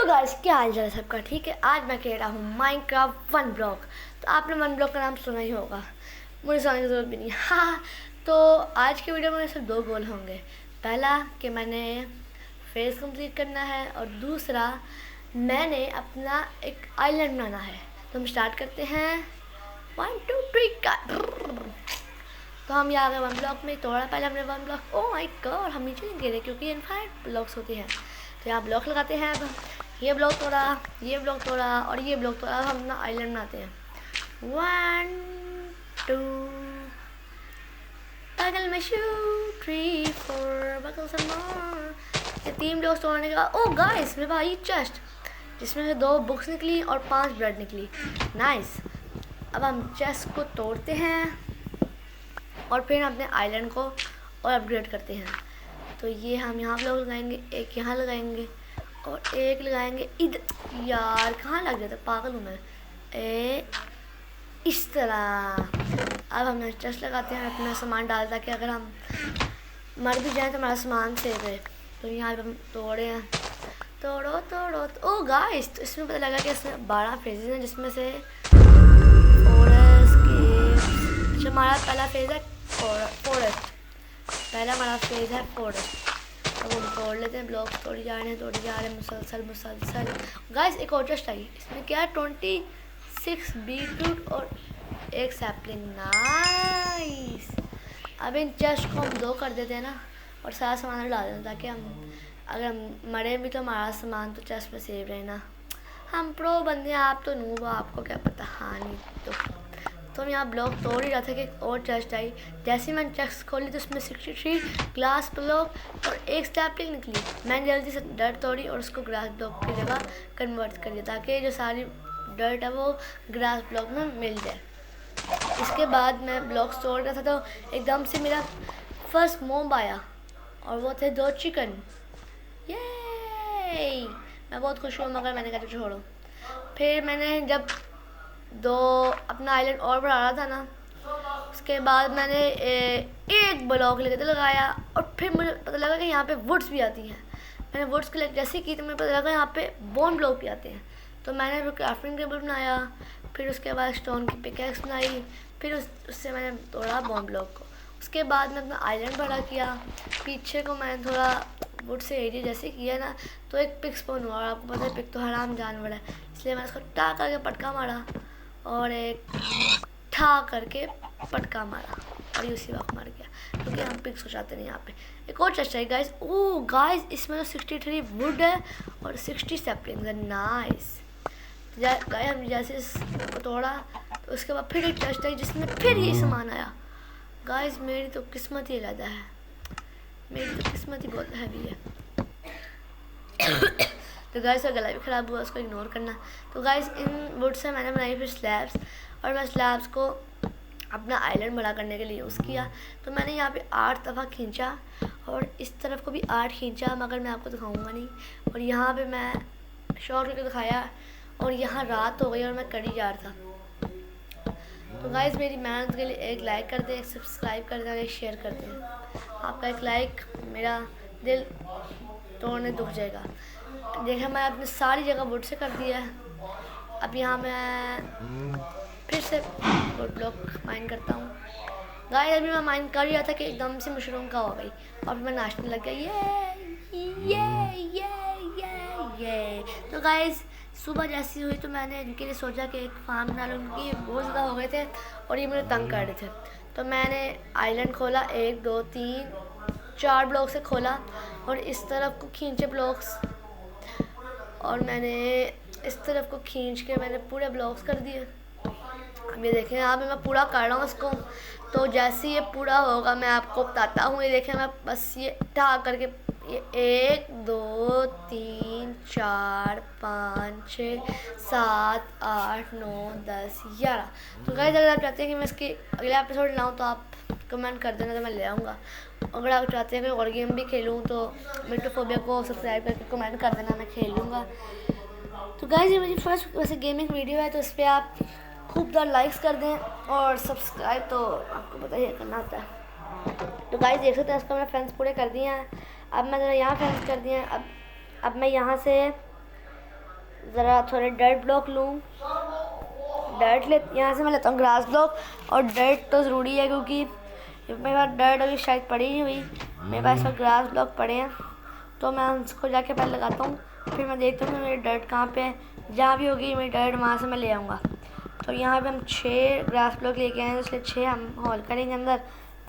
Guys, क्या हाल चाल है सबका? ठीक है। आज मैं कह रहा हूँ माइनक्राफ्ट वन ब्लॉक। तो आपने वन ब्लॉक का नाम सुना ही होगा, मुझे सुनाने की ज़रूरत भी नहीं। हाँ, तो आज के वीडियो में सिर्फ दो गोल होंगे। पहला कि मैंने फेस कंप्लीट करना है, और दूसरा मैंने अपना एक आइलैंड बनाना है। तो हम स्टार्ट करते हैं। 1 2 3 का। तो हम यहाँ गए वन ब्लॉक में। तोड़ा पहले हमने one block. Oh my God, हम नीचे नहीं गिरे क्योंकि इनफाइनाइट ब्लॉक्स होते हैं। तो यहाँ ब्लॉक लगाते हैं। अब ये ब्लॉक तोड़ा, ये ब्लॉक तोड़ा और ये ब्लॉक तोड़ा। हम अपना आइलैंड बनाते हैं। 1 2 बगल में शू 3 4 बगल से मोर। ये 3 ब्लॉक्स तोड़ने के बाद, ओ गाइस, मेरे पास ये चेस्ट जिसमें से 2 बुक्स निकली और 5 ब्रेड निकली। नाइस। अब हम चेस्ट को तोड़ते हैं और फिर अपने आइलैंड को और अपग्रेड करते हैं। तो ये हम यहाँ ब्लॉक लगाएंगे, एक यहाँ लगाएंगे और एक लगाएंगे इधर। यार कहाँ लग जाता, पागल हूँ मैं। इस तरह। अब हम चेस्ट लगाते हैं, अपना सामान डाल, ताकि अगर हम मर भी जाएं तो हमारा सामान सेव है। तो यहाँ पर हम तोड़े हैं, तोड़ो तोड़ो। ओ गाइस, तो इसमें पता लगा कि इसमें 12 फेजेस हैं, जिसमें से फॉरेस्ट केव्स। हमारा पहला फेज है फॉरेस्ट। पहला हमारा फेज है फॉरेस्ट। अब हम तोड़ लेते हैं, ब्लॉक तोड़ी जा रहे हैं मुसलसल। गाइस, एक और चेस्ट आई। इसमें क्या है? 26 बीटरूट और एक सैपलिंग। नाइस। अब इन चेस्ट को हम 2 कर देते हैं ना, और सारा सामान डाल देते हैं, ताकि हम अगर हम मरे भी तो हमारा सामान तो चेस्ट में सेव रहे ना। हम प्रो बंदे हैं, आप तो नूब हो, आपको क्या पता। हाँ नहीं तो हम यहाँ ब्लॉक तोड़ ही रहा था कि एक और चेस्ट आई। जैसे ही मैंने चेस्ट खोली तो उसमें 63 ग्लास ब्लॉक और एक स्टैपलिंग निकली। मैंने जल्दी से डर्ट तोड़ी और उसको ग्रास ब्लॉक की जगह कन्वर्ट कर दिया, ताकि जो सारी डर्ट है वो ग्रास ब्लॉक में मिल जाए। इसके बाद मैं ब्लॉक्स तोड़ रहा था तो एकदम से मेरा फर्स्ट मॉब आया, और वो थे 2 चिकन। ये मैं बहुत खुश हुआ, मगर मैंने कहा छोड़ो। फिर मैंने जब 2 अपना आइलैंड और बढ़ा रहा था ना, उसके बाद मैंने एक ब्लॉक लेके तो लगाया, और फिर मुझे पता लगा कि यहाँ पे वुड्स भी आती हैं। मैंने वुड्स कलेक्ट जैसे की तो मुझे पता लगा यहाँ पे बोन ब्लॉक भी आते हैं। तो मैंने क्राफ्टिंग टेबल बनाया, फिर उसके बाद स्टोन की पिकैक्स बनाई, फिर उससे मैंने तोड़ा बोन ब्लॉक को। उसके बाद मैं अपना आइलैंड बड़ा किया। पीछे को मैंने थोड़ा वुड से एरिया जैसे किया ना, तो एक पिक स्पॉन हुआ। और आपको पता है पिक तो हराम जानवर है, इसलिए मैंने उसको टा करके पटका मारा और एक ठा करके पटका मारा, और ये उसी वक्त मर गया, क्योंकि हम पिक्स हो जाते नहीं यहाँ पे। एक और चेस्ट है गाइस। ओ गाइस, इसमें तो 63 वुड है और 60 सैपलिंग्स है। नाइस। गाइस, हम जैसे इसको तोड़ा तो उसके बाद फिर एक चेस्ट है, जिसमें फिर ये सामान आया। गाइस, मेरी तो किस्मत ही अलग है, मेरी तो किस्मत ही बहुत हैवी है। तो गाइस, का गला भी ख़राब हुआ, उसको इग्नोर करना। तो गाइस, इन वुड से मैंने बनाई फिर स्लैब्स, और मैं स्लैब्स को अपना आइलैंड बड़ा करने के लिए यूज़ किया। तो मैंने यहाँ पे 8 दफ़ा खींचा, और इस तरफ को भी 8 खींचा, मगर मैं आपको दिखाऊंगा नहीं। और यहाँ पे मैं शॉर्ट करके दिखाया, और यहाँ रात हो गई और मैं कड़ी जा रहा था। तो गाइस, मेरी मेहनत के लिए एक लाइक कर दें, एक सब्सक्राइब कर दें और एक शेयर कर दें। आपका एक लाइक मेरा दिल तोड़ने दुख जाएगा। देखा, मैं अपनी सारी जगह वुड से कर दिया है। अब यहाँ मैं फिर से वुड ब्लॉक माइन करता हूँ। गाइस, अभी मैं माइन कर रहा था कि एकदम से मशरूम का हो गई, और मैं नाचने लग गया। ये तो गाइस, सुबह जैसी हुई तो मैंने इनके लिए सोचा कि एक फार्म बना लूँ, क्योंकि ये बहुत ज़्यादा हो गए थे और ये मुझे तंग कर रहे थे। तो मैंने आइलैंड खोला, 1 2 3 4 ब्लॉक से खोला, और इस तरफ को खींचे ब्लॉक्स, और मैंने इस तरफ को खींच के मैंने पूरे ब्लॉक्स कर दिए। अब ये देखें, यहाँ पे मैं पूरा कर रहा हूँ इसको। तो जैसे ये पूरा होगा मैं आपको बताता हूँ। ये देखें, मैं बस ये ढा करके ये 1 2 3 4 5 6 7 8 9 10 11। तो गाइस, अगर आप चाहते हैं कि मैं इसकी अगला एपिसोड लाऊँ तो आप कमेंट कर देना, तो मैं ले आऊँगा। अगर आप चाहते हैं कि और गेम भी खेलूँ तो मेट्रोफोबिया को सब्सक्राइब करके कमेंट कर देना, मैं खेल लूँगा। तो गाइस, ये मेरी फर्स्ट वैसे गेमिंग वीडियो है, तो इस पर आप खूब ज़्यादा लाइक्स कर दें, और सब्सक्राइब तो आपको पता ही करना होता है। तो गाइस, देख सकते हैं, इसको मैंने फ्रेंड्स पूरे कर दिए हैं। अब मैं ज़रा यहाँ फ्रेंड्स कर दिए हैं। अब मैं यहाँ से ज़रा थोड़े डर्ट ब्लॉक लूँ। डर्ट ले यहाँ से मैं लेता हूँ ग्रास ब्लॉक, और डर्ट तो ज़रूरी है क्योंकि मेरे पास डर्ट अभी शायद पड़ी नहीं हुई, मेरे पास पर ग्रास ब्लॉक पड़े हैं, तो मैं उसको जाके पहले लगाता हूँ। फिर मैं देखता हूँ मेरी डर्ट कहाँ पे है, जहाँ भी होगी मेरी डर्ट वहाँ से मैं ले आऊँगा। तो यहाँ पे हम 6 ग्रास ब्लॉक लेके आए हैं, इसलिए 6 हम हॉल करेंगे अंदर,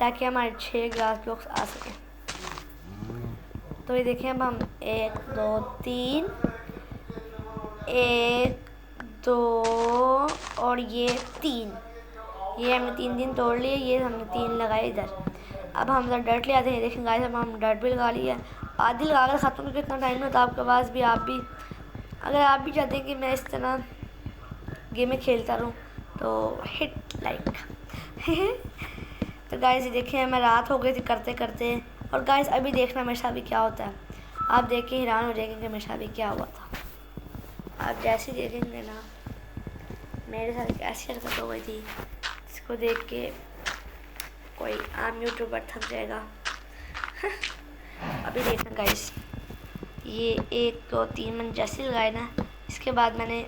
ताकि हमारे 6 ग्रास ब्लॉक्स आ सकें। तो ये देखें, अब हम 1 2 3, 1 2 और ये 3, ये हमने 3 तोड़ लिए, ये हमने 3 लगाए इधर। अब हम इधर डर्ट ले आते हैं। देखें गाइस, अब हम डर्ट भी लगा लिया, आधी लगा कर ख़त्म, क्योंकि इतना टाइम नहीं होता आपके पास भी। आप भी अगर आप भी चाहते हैं कि मैं इस तरह गेम में खेलता रहूँ तो हिट लाइक। तो गाइस ये देखें, मैं रात हो गई थी करते करते, और गाइस अभी देखना मेरे साथ भी क्या होता है। आप देख के हैरान हो जाएंगे कि मेरे साथ भी क्या हुआ था। आप जैसे देखेंगे ना मेरे साथ एक ऐसी हरकत हो गई थी, इसको देख के कोई आम यूट्यूबर थक जाएगा। अभी देखना गाइस, ये 1 2 3 मैंने जैसे लगाए ना, इसके बाद मैंने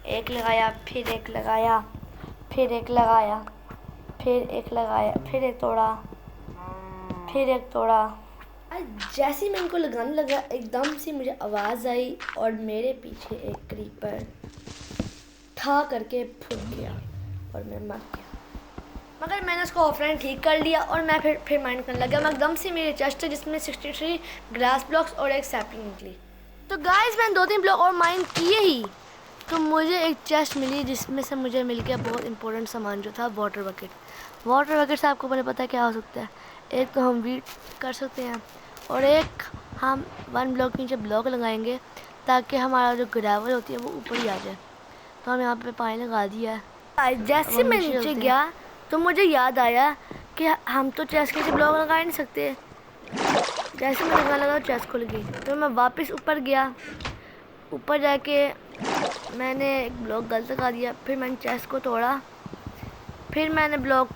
एक लगाया, फिर एक लगाया, फिर एक लगाया, फिर एक लगाया, फिर एक तोड़ा, फिर एक तोड़ा। जैसे ही मैं इनको लगाने लगा, एकदम से मुझे आवाज़ आई और मेरे पीछे एक क्रीपर ठा करके फूट गया और मैं मर गया। मगर मैंने उसको ऑफलाइन ठीक कर लिया और मैं फिर माइंड करने लगा। मैं एकदम से मेरे चेस्ट है जिसमें 63 ग्लास ब्लॉक्स और एक सैपलिंग निकली। तो गाइस मैंने 2-3 ब्लॉक और माइन किए ही, तो मुझे एक चेस्ट मिली जिसमें से मुझे मिल गया बहुत इंपॉर्टेंट सामान, जो था वाटर बकेट। वाटर बकेट से आपको पहले पता है क्या हो सकता है, एक तो हम वीट कर सकते हैं, और एक हम 1 ब्लॉक के नीचे ब्लॉक लगाएंगे ताकि हमारा जो ग्रेवल होती है वो ऊपर ही आ जाए। तो हम यहाँ पे पानी लगा दिया है। जैसे मैं नीचे गया तो मुझे याद आया कि हम तो चेस्ट के नीचे ब्लॉक लगा ही नहीं सकते। जैसे मैं लगाने लगा चेस्ट खुल गई, तो मैं वापस ऊपर गया। ऊपर जाके मैंने एक ब्लॉक गलत लगा दिया, फिर मैंने चेस्ट को तोड़ा, फिर मैंने ब्लॉक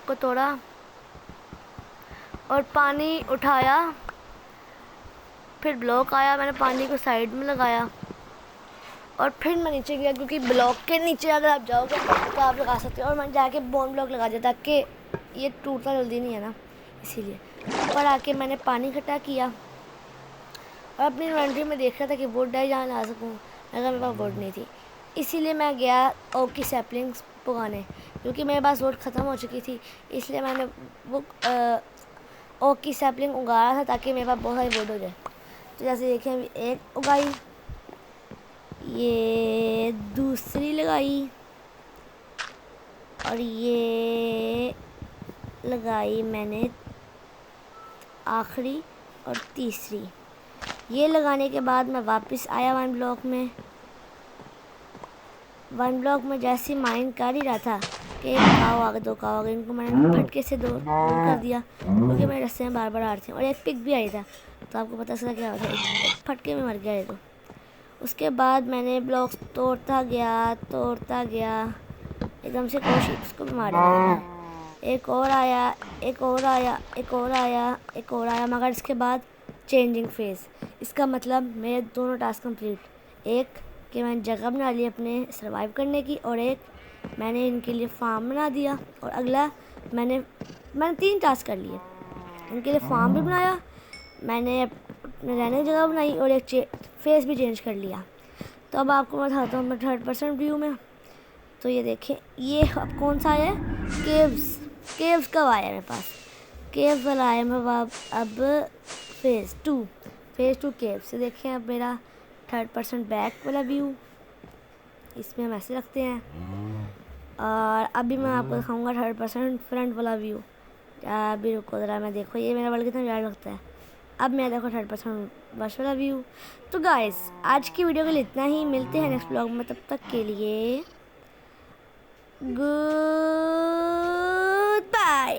को तोड़ा और पानी उठाया, फिर ब्लॉक आया, मैंने पानी को साइड में लगाया और फिर मैं नीचे गया, क्योंकि ब्लॉक के नीचे अगर आप जाओगे तो आप लगा सकते हो। और मैंने जाके बोन ब्लॉक लगा दिया ताकि ये टूटता जल्दी नहीं है ना, इसीलिए। ऊपर आके मैंने पानी इकट्ठा किया और अपनी इन्वेंटरी में देख रहा था कि वुड है जहाँ ला सकूँ, अगर मेरे पास वुड नहीं थी, इसीलिए मैं गया ओक की सैपलिंग्स उगाने, क्योंकि मेरे पास वुड ख़त्म हो चुकी थी। इसलिए मैंने वो ओक की सैपलिंग उगा रहा था ताकि मेरे पास बहुत सारी वुड हो जाए। तो जैसे देखें, अभी एक उगाई, ये दूसरी लगाई और ये लगाई मैंने आखिरी और तीसरी। ये लगाने के बाद मैं वापस आया 1 ब्लॉक में। 1 ब्लॉक में जैसे माइन कर ही रहा था कि एक काव आ गया, 2 काव आ गए, इनको मैंने फटके से दूर कर दिया क्योंकि मेरे रास्ते में बार बार आ रहे थे। और एक पिग भी आई था, तो आपको पता चला क्या होता है, एक फटके में मर गया ये तो। उसके बाद मैंने ब्लॉक्स तोड़ता गया, एकदम से कोशिश उसको भी मारा। एक और आया, एक और आया, एक और आया, एक और आया, मगर इसके बाद चेंजिंग फेज़। इसका मतलब मेरे दोनों टास्क कंप्लीट। एक कि मैंने जगह बना ली अपने सर्वाइव करने की, और एक मैंने इनके लिए फार्म बना दिया। और अगला मैंने 3 टास्क कर लिए। इनके लिए फार्म भी बनाया, मैंने अपने रहने की जगह बनाई, और एक फेस भी चेंज कर लिया। तो अब आपको मैं बताता हूँ मैं 3rd-पर्सन व्यू में। तो ये देखें, ये अब कौन सा आया, केव्स कब आया मेरे पास, केव्स वाला आया मेरे पास। अब फेज़ 2 केव्स से देखें, अब मेरा 3rd-पर्सन बैक वाला व्यू, इसमें हम ऐसे रखते हैं। और अभी मैं आपको दिखाऊंगा 3rd-पर्सन फ्रंट वाला व्यू। अभी रुको ज़रा, मैं देखो ये मेरा वाला कितना प्यारा लगता है। अब मैं देखो 3rd-पर्सन बस वाला व्यू। तो गाइस आज की वीडियो के लिए इतना ही, मिलते हैं नेक्स्ट ब्लॉग में, तब तक के लिए गुड बाय।